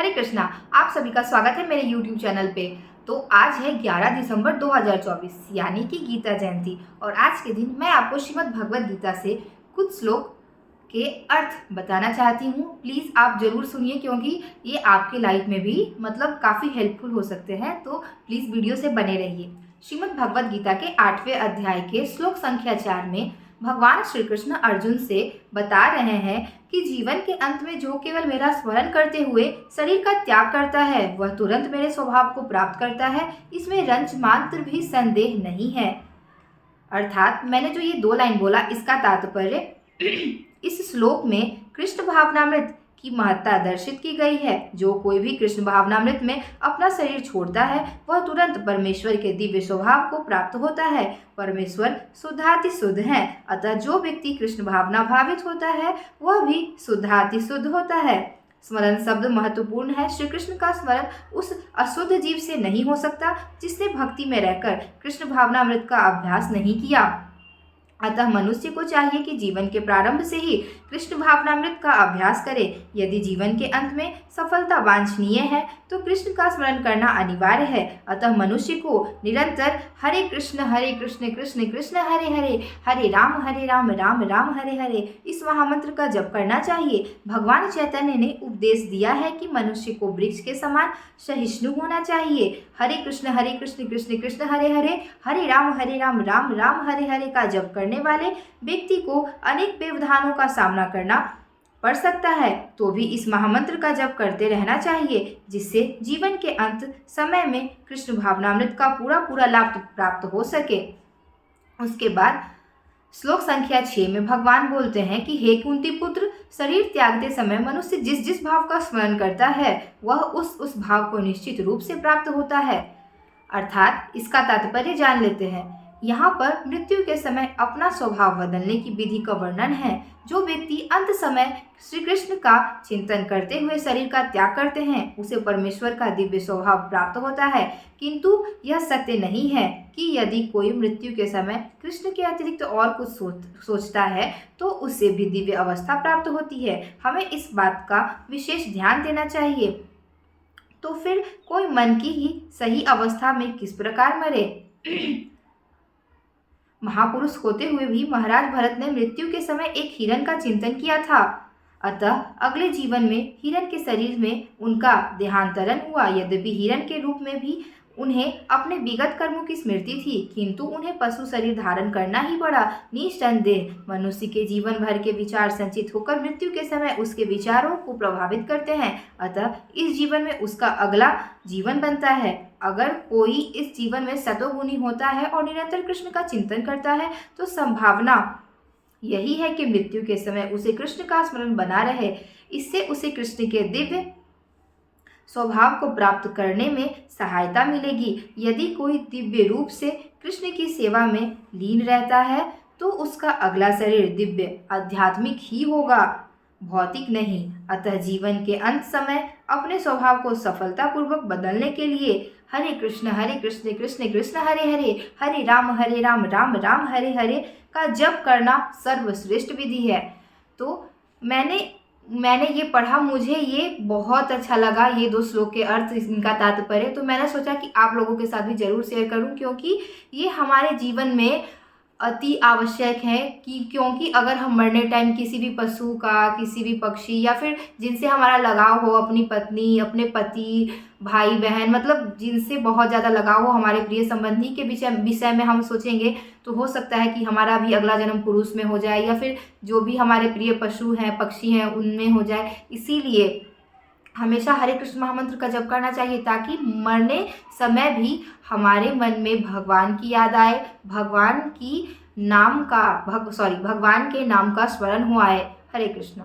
हरे कृष्णा। आप सभी का स्वागत है मेरे YouTube चैनल पे। तो आज है 11 दिसंबर 2024 यानी कि गीता जयंती और आज के दिन मैं आपको श्रीमद् भगवद गीता से कुछ श्लोक के अर्थ बताना चाहती हूँ। प्लीज़ आप ज़रूर सुनिए क्योंकि ये आपके लाइफ में भी काफ़ी हेल्पफुल हो सकते हैं। तो प्लीज़ वीडियो से बने रहिए। श्रीमद् भगवद गीता के 8वें अध्याय के श्लोक संख्या 4 में भगवान श्री कृष्ण अर्जुन से बता रहे हैं कि जीवन के अंत में जो केवल मेरा स्मरण करते हुए शरीर का त्याग करता है वह तुरंत मेरे स्वभाव को प्राप्त करता है। इसमें रंच मात्र भी संदेह नहीं है। अर्थात मैंने जो ये 2 लाइन बोला इसका तात्पर्य इस श्लोक में कृष्ण भावनामृत की महत्ता दर्शित की गई है। जो कोई भी कृष्ण भावनामृत में अपना शरीर छोड़ता है वह तुरंत परमेश्वर के दिव्य स्वभाव को प्राप्त होता है। परमेश्वर शुद्धाति शुद्ध है, अतः जो व्यक्ति कृष्ण भावना भावित होता है वह भी शुद्धाति शुद्ध होता है। स्मरण शब्द महत्वपूर्ण है। श्री कृष्ण का स्मरण उस अशुद्ध जीव से नहीं हो सकता जिसने भक्ति में रहकर कृष्ण भावनामृत का अभ्यास नहीं किया। अतः मनुष्य को चाहिए कि जीवन के प्रारंभ से ही कृष्ण भावनामृत का अभ्यास करे। यदि जीवन के अंत में सफलता वांछनीय है तो कृष्ण का स्मरण करना अनिवार्य है। अतः मनुष्य को निरंतर हरे कृष्ण कृष्ण कृष्ण हरे हरे, हरे राम राम राम हरे हरे इस महामंत्र का जप करना चाहिए। भगवान चैतन्य ने उपदेश दिया है कि मनुष्य को वृक्ष के समान सहिष्णु होना चाहिए। हरे कृष्ण कृष्ण कृष्ण हरे हरे, हरे राम राम राम हरे हरे का जप करने वाले व्यक्ति को अनेक व्यवधानों का सामना करना पड़ सकता है तो भी इस महामंत्र का जप करते रहना चाहिए, जिससे जीवन के अंत समय में कृष्ण भावनामृत का पूरा लाभ प्राप्त हो सके। उसके बाद श्लोक संख्या 6 में भगवान बोलते हैं कि हे कुंती पुत्र, शरीर त्यागते समय मनुष्य जिस भाव का स्मरण करता है वह उस भाव को निश्चित रूप से प्राप्त होता है। अर्थात इसका तात्पर्य जान लेते हैं। यहाँ पर मृत्यु के समय अपना स्वभाव बदलने की विधि का वर्णन है। जो व्यक्ति अंत समय श्री कृष्ण का चिंतन करते हुए शरीर का त्याग करते हैं उसे परमेश्वर का दिव्य स्वभाव प्राप्त होता है। किंतु यह सत्य नहीं है कि यदि कोई मृत्यु के समय कृष्ण के अतिरिक्त और कुछ सोचता है तो उससे भी दिव्य अवस्था प्राप्त होती है। हमें इस बात का विशेष ध्यान देना चाहिए। तो फिर कोई मन की ही सही अवस्था में किस प्रकार मरे। महापुरुष होते हुए भी महाराज भरत ने मृत्यु के समय एक हिरण का चिंतन किया था। अतः अगले जीवन में हिरण के शरीर में उनका देहांतरण हुआ। यद्यपि हिरण के रूप में भी उन्हें अपने विगत कर्मों की स्मृति थी, किंतु उन्हें पशु शरीर धारण करना ही पड़ा। निस्संदेह मनुष्य के जीवन भर के विचार संचित होकर मृत्यु के समय उसके विचारों को प्रभावित करते हैं। अतः इस जीवन में उसका अगला जीवन बनता है। अगर कोई इस जीवन में सतोगुणी होता है और निरंतर कृष्ण का चिंतन करता है तो संभावना यही है कि मृत्यु के समय उसे कृष्ण का स्मरण बना रहे। इससे उसे कृष्ण के दिव्य स्वभाव को प्राप्त करने में सहायता मिलेगी। यदि कोई दिव्य रूप से कृष्ण की सेवा में लीन रहता है तो उसका अगला शरीर दिव्य आध्यात्मिक ही होगा, भौतिक नहीं। अतः जीवन के अंत समय अपने स्वभाव को सफलतापूर्वक बदलने के लिए हरे कृष्ण कृष्ण कृष्ण हरे हरे, हरे राम राम राम हरे हरे का जप करना सर्वश्रेष्ठ विधि है। तो मैंने ये पढ़ा, मुझे ये बहुत अच्छा लगा। ये 2 श्लोक के अर्थ, इनका तात्पर्य, तो मैंने सोचा कि आप लोगों के साथ भी जरूर शेयर करूं क्योंकि ये हमारे जीवन में अति आवश्यक है क्योंकि अगर हम मरने टाइम किसी भी पशु का, किसी भी पक्षी या फिर जिनसे हमारा लगाव हो, अपनी पत्नी, अपने पति, भाई बहन, मतलब जिनसे बहुत ज़्यादा लगाव हो, हमारे प्रिय संबंधी के विषय में हम सोचेंगे तो हो सकता है कि हमारा भी अगला जन्म पुरुष में हो जाए या फिर जो भी हमारे प्रिय पशु हैं, पक्षी हैं, उनमें हो जाए। इसीलिए हमेशा हरे कृष्ण महामंत्र का जप करना चाहिए ताकि मरने समय भी हमारे मन में भगवान की याद आए, भगवान के नाम का स्मरण हो आए। हरे कृष्ण।